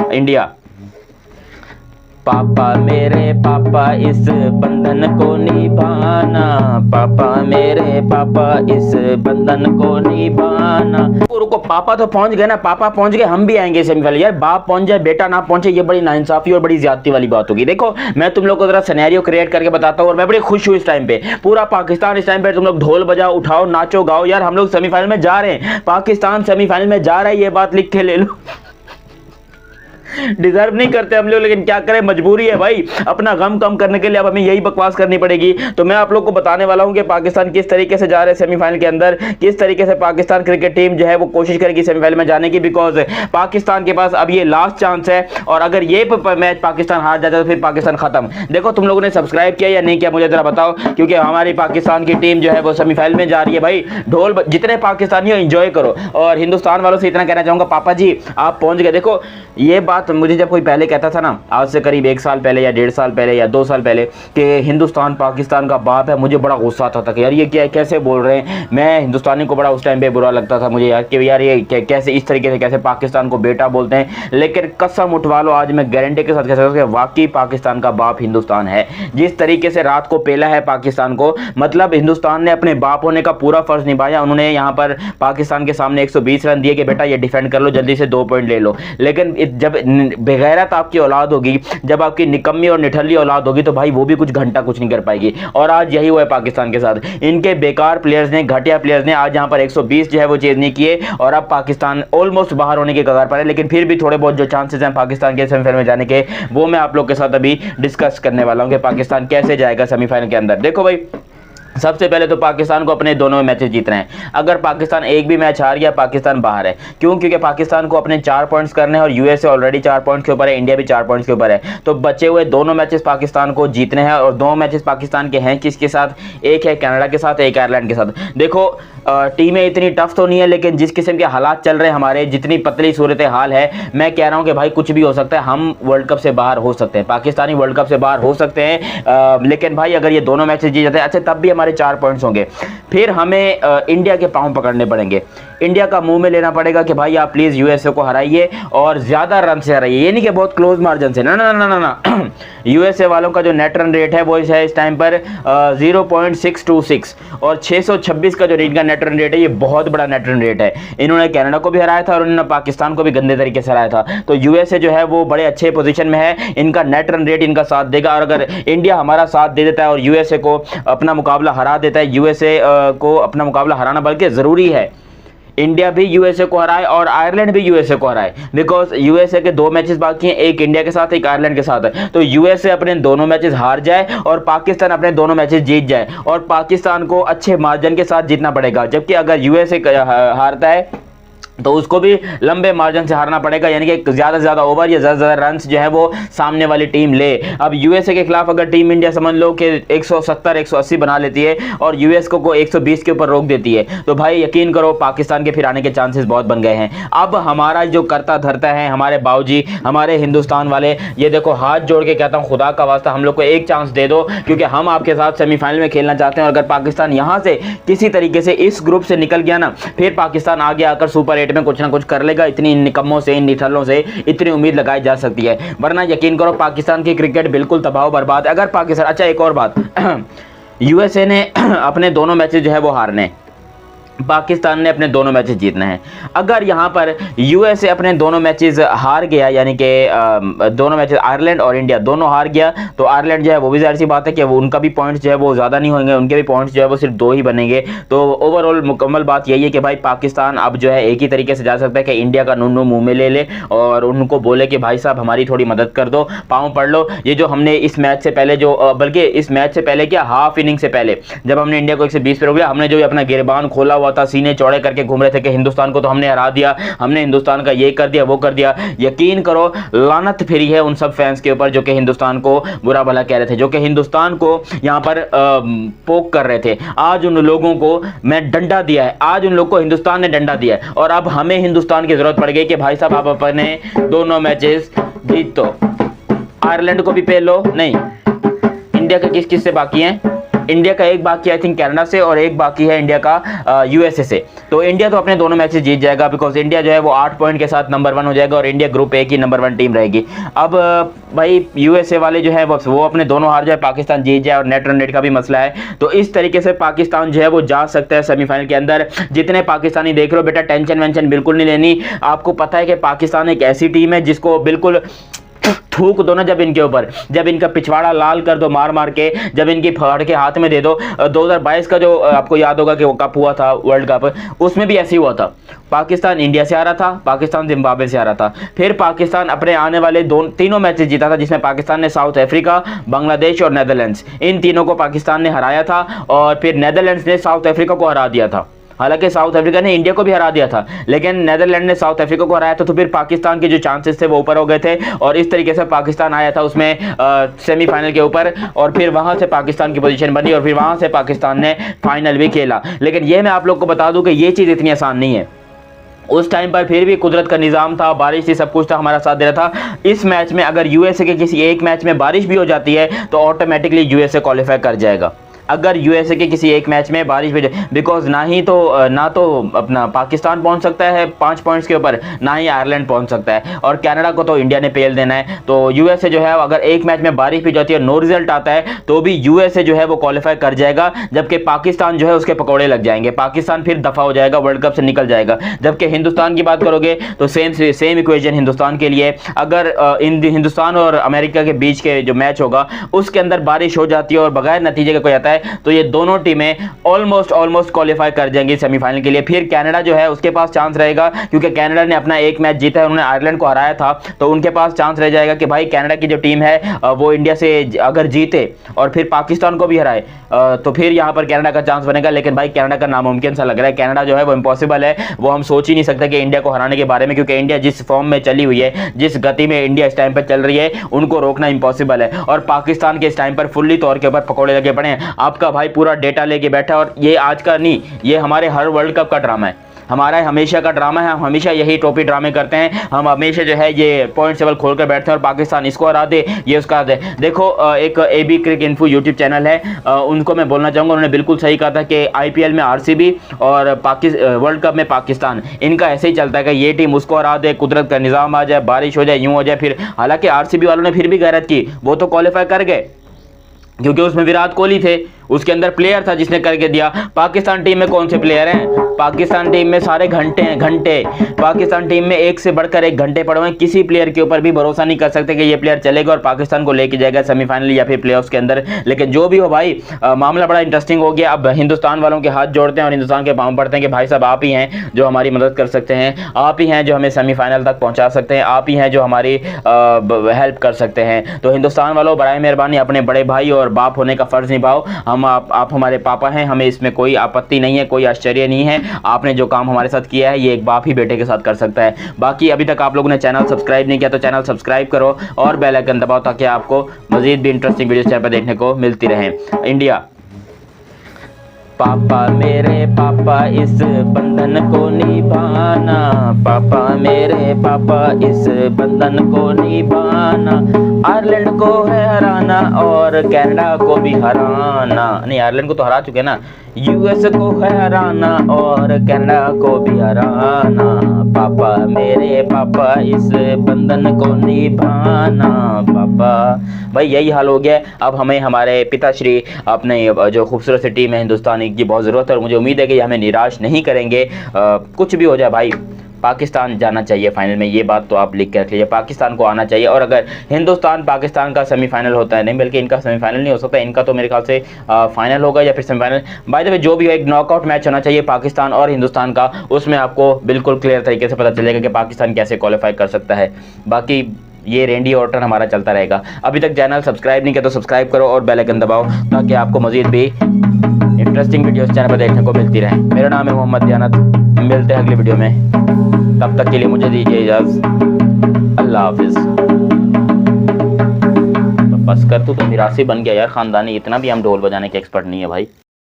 India. पापा मेरे पापा इस बंधन को निभाना, पापा मेरे पापा इस बंधन को निभाना। रुको, पापा तो पहुंच गए ना, पापा पहुंच गए, हम भी आएंगे सेमीफाइनल। यार बाप पहुंच जाए बेटा ना पहुंचे, ये बड़ी नाइंसाफी और बड़ी ज्यादती वाली बात होगी। देखो मैं तुम लोग को जरा सिनेरियो क्रिएट करके बताता हूं और मैं बड़ी खुश हूं इस टाइम पे। पूरा पाकिस्तान इस टाइम पे, तुम लोग ढोल बजाओ, उठाओ, नाचो, गाओ। यार हम लोग सेमीफाइनल में जा रहे हैं, पाकिस्तान सेमीफाइनल में जा रहा है, ये बात लिख के ले लो। डिजर्व नहीं करते हम लोग, लेकिन क्या करें, मजबूरी है भाई। अपना गम कम करने के लिए अब हमें यही बकवास करनी पड़ेगी। तो मैं आप लोग को बताने वाला हूं कि पाकिस्तान किस तरीके से जा रहे हैं सेमीफाइनल के अंदर, किस तरीके से पाकिस्तान क्रिकेट टीम जो है वो कोशिश करेगी सेमीफाइनल में जाने की। बिकॉज पाकिस्तान के पास अब ये लास्ट चांस है, और अगर ये मैच पाकिस्तान हार जाता है तो फिर पाकिस्तान खत्म। देखो तुम लोगों ने सब्सक्राइब किया या नहीं किया मुझे जरा बताओ, क्योंकि हमारी पाकिस्तान की टीम जो है वो सेमीफाइनल में जा रही है भाई। ढोल जितने पाकिस्तानी हो एंजॉय करो, और हिंदुस्तान वालों से इतना कहना चाहूंगा, पापा जी आप पहुंच गए। देखो ये बात मुझे जब कोई पहले कहता था ना, आज से करीब 1 साल पहले या 1.5 साल पहले या 2 साल पहले, कि हिंदुस्तान पाकिस्तान का बाप है, मुझे बड़ा गुस्सा आता था कि यार ये क्या, कैसे बोल रहे हैं। मैं हिंदुस्तानी को बड़ा उस टाइम पे बुरा लगता था मुझे यार, कि यार ये कैसे इस तरीके से कैसे पाकिस्तान को बेटा बोलते हैं। लेकिन कसम उठवा लो, आज मैं गारंटी के साथ कह सकता हूं कि वाकई पाकिस्तान का बाप हिंदुस्तान है। जिस तरीके से रात को पेला है पाकिस्तान को, मतलब हिंदुस्तान ने अपने बाप होने का पूरा फर्ज निभाया। उन्होंने यहाँ पर पाकिस्तान के सामने 120 रन दिए कि बेटा ये डिफेंड कर लो, जल्दी से 2 पॉइंट ले लो। लेकिन जब बेगैरत आपकी औलाद होगी, जब आपकी निकम्मी और निठल्ली औलाद होगी, तो भाई वो भी कुछ घंटा कुछ नहीं कर पाएगी। और आज यही हुआ है पाकिस्तान के साथ। इनके बेकार प्लेयर्स ने, घटिया प्लेयर्स ने आज यहां पर 120 जो है वो चेज नहीं किए, और अब पाकिस्तान ऑलमोस्ट बाहर होने के कगार पर है। लेकिन फिर भी थोड़े बहुत जो चांसेस हैं पाकिस्तान के सेमीफाइनल में जाने के, वो मैं आप लोग के साथ अभी डिस्कस करने वाला हूं कि पाकिस्तान कैसे जाएगा सेमीफाइनल के अंदर। देखो भाई, सबसे पहले तो पाकिस्तान को अपने दोनों मैचेस जीतने हैं। अगर पाकिस्तान एक भी मैच हार गया, पाकिस्तान बाहर है। क्यों? क्योंकि पाकिस्तान को अपने 4 पॉइंट्स करने हैं, और यूएसए ऑलरेडी 4 पॉइंट्स के ऊपर है, इंडिया भी 4 पॉइंट्स के ऊपर है। तो बचे हुए दोनों मैचेस पाकिस्तान को जीतने हैं, और 2 मैचेस पाकिस्तान के हैं किसके साथ? एक है कनाडा के साथ, एक आयरलैंड के साथ। देखो टीमें इतनी टफ तो नहीं है, लेकिन जिस किस्म के हालात चल रहे हैं हमारे, जितनी पतली सूरत हाल है, मैं कह रहा हूं कि भाई कुछ भी हो सकता है। हम वर्ल्ड कप से बाहर हो सकते हैं, पाकिस्तानी वर्ल्ड कप से बाहर हो सकते हैं। लेकिन भाई अगर ये दोनों मैचेस जीत जाते हैं, अच्छा तब भी हमारे 4 पॉइंट्स होंगे। फिर हमें इंडिया के पांव पकड़ने पड़ेंगे, इंडिया का मुंह में लेना पड़ेगा कि भाई आप प्लीज यूएसए को हराइए, और ज्यादा रन से हराइए। ये नहीं कि बहुत क्लोज मार्जिन से, ना ना ना ना ना। यूएसए वालों का जो नेट रन रेट है वो है इस टाइम पर 0.626, और 626 का जो इनका नेट रन रेट है, ये बहुत बड़ा नेट रन रेट है। इन्होंने कनाडा को भी हराया था, और इन्होंने पाकिस्तान को भी गंदे तरीके से हराया था। तो यूएसए जो है वो बड़े अच्छे पोजीशन में है, इनका नेट रन रेट इनका साथ देगा। और अगर इंडिया हमारा साथ दे देता है और यूएसए को अपना मुकाबला हरा देता है, यूएसए को अपना मुकाबला हराना बल्कि जरूरी है। इंडिया भी यूएसए को हराए और आयरलैंड भी यूएसए को हराए, बिकॉज यूएसए के 2 मैचेस बाकी हैं, एक इंडिया के साथ, एक आयरलैंड के साथ है। तो यूएसए अपने दोनों मैचेस हार जाए और पाकिस्तान अपने दोनों मैचेस जीत जाए, और पाकिस्तान को अच्छे मार्जिन के साथ जीतना पड़ेगा। जबकि अगर यूएसए हारता है तो उसको भी लंबे मार्जिन से हारना पड़ेगा, यानी कि ज्यादा से ज्यादा ओवर या ज्यादा से ज्यादा रन्स जो है वो सामने वाली टीम ले। अब यूएसए के खिलाफ अगर टीम इंडिया समझ लो कि 170 180 बना लेती है और यूएस को 120 के ऊपर रोक देती है, तो भाई यकीन करो पाकिस्तान के फिर आने के चांसेस बहुत बन गए हैं। अब हमारा जो करता धरता है, हमारे बाबूजी, हमारे हिंदुस्तान वाले, ये देखो हाथ जोड़ के कहता हूँ, खुदा का वास्ता हम लोग को एक चांस दे दो, क्योंकि हम आपके साथ सेमीफाइनल में खेलना चाहते हैं। और अगर पाकिस्तान यहाँ से किसी तरीके से इस ग्रुप से निकल गया ना, फिर पाकिस्तान आगे आकर सुपर 8 में कुछ ना कुछ कर लेगा। इतनी निकम्मों से, इन निठल्लों से इतनी उम्मीद लगाई जा सकती है, वरना यकीन करो पाकिस्तान की क्रिकेट बिल्कुल तबाह बर्बाद। अगर पाकिस्तान, अच्छा एक और बात, यूएसए ने अपने दोनों मैचेस जो है वो हारने, पाकिस्तान ने अपने दोनों मैचेस जीतने हैं। अगर यहाँ पर यूएसए अपने दोनों मैचेस हार गया, यानी कि दोनों मैचेस आयरलैंड और इंडिया दोनों हार गया, तो आयरलैंड जो है वो भी जाहिर सी बात है कि वो उनका भी पॉइंट्स जो है वो ज़्यादा नहीं होंगे, उनके भी पॉइंट्स जो है वो सिर्फ 2 ही बनेंगे। तो ओवरऑल मुकम्मल बात यही है कि भाई पाकिस्तान अब जो है एक ही तरीके से जा सकता है कि इंडिया का नुन्नू मुँह में ले ले और उनको बोले कि भाई साहब हमारी थोड़ी मदद कर दो, पाँव पढ़ लो। ये जो हमने इस मैच से पहले बल्कि इस मैच से पहले क्या, हाफ इनिंग से पहले जब हमने इंडिया को 120 पे रोक लिया, हमने जो अपना गिरबान खोला हुआ था, सीने चौड़े करके घूम रहे थे कि हिंदुस्तान को तो हमने हरा दिया, हमने हिंदुस्तान का ये कर दिया वो कर दिया। यकीन करो लानत फिरी है उन सब फैंस के ऊपर जो कि हिंदुस्तान को बुरा भला कह रहे थे, जो कि हिंदुस्तान को यहाँ पर पोक कर रहे थे। आज उन लोगों को मैं डंडा दिया है, आज उन लोगों को हिंदुस्तान ने डंडा दिया है, और अब हमें हिंदुस्तान की जरूरत पड़ गई कि भाई साहब आप अपने दोनों मैचेस जीत दो। आयरलैंड को भी पे लो, नहीं इंडिया के किस किस से बाकी हैं, इंडिया का एक बाकी आई थिंक कनाडा से और एक बाकी है इंडिया का यूएसए से। तो इंडिया तो अपने दोनों मैचेस जीत जाएगा, बिकॉज इंडिया जो है वो 8 पॉइंट के साथ नंबर 1 हो जाएगा और इंडिया ग्रुप ए की नंबर 1 टीम रहेगी। अब भाई यूएसए वाले जो है वो अपने दोनों हार जाए, पाकिस्तान जीत जाए और नेट रन रेट का भी मसला है, तो इस तरीके से पाकिस्तान जो है वो जा सकता है सेमीफाइनल के अंदर। जितने पाकिस्तानी देख रहे हो बेटा, टेंशन वेंशन बिल्कुल नहीं लेनी। आपको पता है कि पाकिस्तान एक ऐसी टीम है जिसको बिल्कुल थूक दो ना जब इनके ऊपर, जब इनका पिछवाड़ा लाल कर दो मार मार के, जब इनकी फाड़ के हाथ में दे दो। 2022 का जो आपको याद होगा कि वो कप हुआ था वर्ल्ड कप, उसमें भी ऐसे ही हुआ था। पाकिस्तान इंडिया से आ रहा था, पाकिस्तान जिम्बाब्वे से आ रहा था, फिर पाकिस्तान अपने आने वाले तीनों मैचेस जीता था, जिसमें पाकिस्तान ने साउथ अफ्रीका, बांग्लादेश और नेदरलैंड्स, इन तीनों को पाकिस्तान ने हराया था और फिर नेदरलैंड्स ने साउथ अफ्रीका को हरा दिया था। हालांकि साउथ अफ्रीका ने इंडिया को भी हरा दिया था, लेकिन नेदरलैंड ने साउथ अफ्रीका को हराया था, तो फिर पाकिस्तान के जो चांसेस थे वो ऊपर हो गए थे और इस तरीके से पाकिस्तान आया था उसमें सेमीफाइनल के ऊपर और फिर वहां से पाकिस्तान की पोजीशन बनी और फिर वहां से पाकिस्तान ने फाइनल भी खेला। लेकिन यह मैं आप लोग को बता दूं कि ये चीज़ इतनी आसान नहीं है। उस टाइम पर फिर भी कुदरत का निज़ाम था, बारिश थी, सब कुछ था, हमारा साथ दे रहा था। इस मैच में अगर यूएसए के किसी एक मैच में बारिश भी हो जाती है तो ऑटोमेटिकली यूएसए क्वालिफाई कर जाएगा। अगर यूएसए के किसी एक मैच में बारिश भी, बिकॉज ना तो अपना पाकिस्तान पहुंच सकता है 5 पॉइंट्स के ऊपर, ना ही आयरलैंड पहुंच सकता है, और कनाडा को तो इंडिया ने पेल देना है। तो यूएसए जो है अगर एक मैच में बारिश भी जाती है, नो रिजल्ट आता है, तो भी यूएसए जो है वो क्वालिफाई कर जाएगा, जबकि पाकिस्तान जो है उसके पकौड़े लग जाएंगे, पाकिस्तान फिर दफा हो जाएगा, वर्ल्ड कप से निकल जाएगा। जबकि हिंदुस्तान की बात करोगे तो सेम इक्वेशन हिंदुस्तान के लिए। अगर हिंदुस्तान और अमेरिका के बीच के जो मैच होगा उसके अंदर बारिश हो जाती है और बगैर नतीजे का कोई आता है, तो ये दोनों टीमें ऑलमोस्ट क्वालिफाई कर जाएंगी सेमीफाइनल के लिए। फिर कनाडा जो है उसके पास चांस रहेगा, क्योंकि कनाडा ने अपना एक मैच जीता है, उन्होंने आयरलैंड को हराया था, तो उनके पास चांस रह जाएगा कि भाई कनाडा की जो टीम है वो इंडिया से अगर जीते और फिर पाकिस्तान को भी हराए तो फिर यहाँ पर कनाडा का चांस बनेगा। लेकिन भाई कनाडा का नामुमकिन सा लग रहा है, कनाडा जो है वो इम्पॉसिबल है, वो हम सोच ही नहीं सकते कि इंडिया को हराने के बारे में, क्योंकि इंडिया जिस फॉर्म में चली हुई है, जिस गति में इंडिया इस टाइम पर चल रही है, उनको रोकना इम्पॉसिबल है। और पाकिस्तान के इस टाइम पर फुल्ली तौर के ऊपर पकौड़े लगे पड़े हैं। आपका भाई पूरा डेटा लेके बैठा, और ये आज का नहीं, ये हमारे हर वर्ल्ड कप का ड्रामा है, हमारा हमेशा का ड्रामा है। हम हमेशा यही टोपी ड्रामे करते हैं, हम हमेशा जो है ये पॉइंट टेबल खोल कर बैठते हैं और पाकिस्तान इसको हरा दे, ये उसका दे। देखो एक AB क्रिक इन्फो यूट्यूब चैनल है, उनको मैं बोलना चाहूँगा, उन्होंने बिल्कुल सही कहा था कि IPL में RCB और वर्ल्ड कप में पाकिस्तान, इनका ऐसे ही चलता है कि ये टीम उसको हरा दे, कुदरत का निज़ाम आ जाए, बारिश हो जाए, यूँ हो जाए। फिर हालांकि RCB वालों ने फिर भी गैरत की, वो तो क्वालिफाई कर गए क्योंकि उसमें विराट कोहली थे, उसके अंदर प्लेयर था जिसने करके दिया। पाकिस्तान टीम में कौन से प्लेयर हैं? पाकिस्तान टीम में सारे घंटे हैं, घंटे। पाकिस्तान टीम में एक से बढ़कर एक घंटे पड़े हुए हैं, किसी प्लेयर के ऊपर भी भरोसा नहीं कर सकते कि ये प्लेयर चलेगा और पाकिस्तान को लेके जाएगा सेमीफाइनल या फिर प्लेऑफ्स के अंदर। लेकिन जो भी हो भाई, मामला बड़ा इंटरेस्टिंग हो गया। अब हिंदुस्तान वालों के हाथ जोड़ते हैं और हिंदुस्तान के पाँव पड़ते हैं कि भाई साहब आप ही हैं जो हमारी मदद कर सकते हैं, आप ही हैं जो हमें सेमीफाइनल तक पहुँचा सकते हैं, आप ही हैं जो हमारी हेल्प कर सकते हैं। तो हिंदुस्तान वालों बराए मेहरबानी अपने बड़े भाई और बाप होने का फर्ज निभाओ। आप हमारे पापा हैं, हमें इसमें कोई आपत्ति नहीं है, कोई आश्चर्य नहीं है। आपने जो काम हमारे साथ किया है ये एक बाप ही बेटे के साथ कर सकता है। बाकी अभी तक आप लोगों ने चैनल सब्सक्राइब नहीं किया तो चैनल सब्सक्राइब करो और बेल आइकन दबाओ ताकि आपको मजीद भी इंटरेस्टिंग वीडियोस चैनल पर देखने को मिलती रहे। इंडिया पापा मेरे पापा इस बंधन को निभाना, पापा मेरे पापा इस बंधन को निभाना, आयरलैंड को है हराना और कनाडा को भी हराना, नहीं आयरलैंड को तो हरा चुके ना, यूएस को है हराना और कनाडा को भी हराना, पापा मेरे पापा इस बंधन को निभाना पापा। भाई यही हाल हो गया। अब हमें हमारे पिताश्री अपने जो खूबसूरत सी टीम है हिंदुस्तानी की बहुत ज़रूरत है और मुझे उम्मीद है कि ये हमें निराश नहीं करेंगे। कुछ भी हो जाए भाई, पाकिस्तान जाना चाहिए फाइनल में, ये बात तो आप लिख के रख लीजिए, पाकिस्तान को आना चाहिए। और अगर हिंदुस्तान पाकिस्तान का सेमीफाइनल होता है, नहीं बल्कि इनका सेमीफाइनल नहीं हो सकता, इनका तो मेरे ख्याल से फाइनल होगा या फिर सेमीफाइनल। बाय द वे जो भी हो, एक नॉकआउट मैच होना चाहिए पाकिस्तान और हिंदुस्तान का, उसमें आपको बिल्कुल क्लियर तरीके से पता चलेगा कि पाकिस्तान कैसे क्वालिफाई कर सकता है। बाकी ये रेंडी और टर्न हमारा चलता रहेगा। अभी तक चैनल सब्सक्राइब नहीं किया तो सब्सक्राइब करो और बेल आइकन दबाओ ताकि आपको मजीद भी इंटरेस्टिंग वीडियोस चैनल पर देखने को मिलती रहे। मेरा नाम है मोहम्मद दियानत, मिलते हैं अगली वीडियो में, तब तक के लिए मुझे दीजिए इजाज़त, अल्लाह हाफिज़। बस कर, तू तो मिरासी बन गया यार खानदानी, इतना भी हम ढोल बजाने के एक्सपर्ट नहीं है भाई।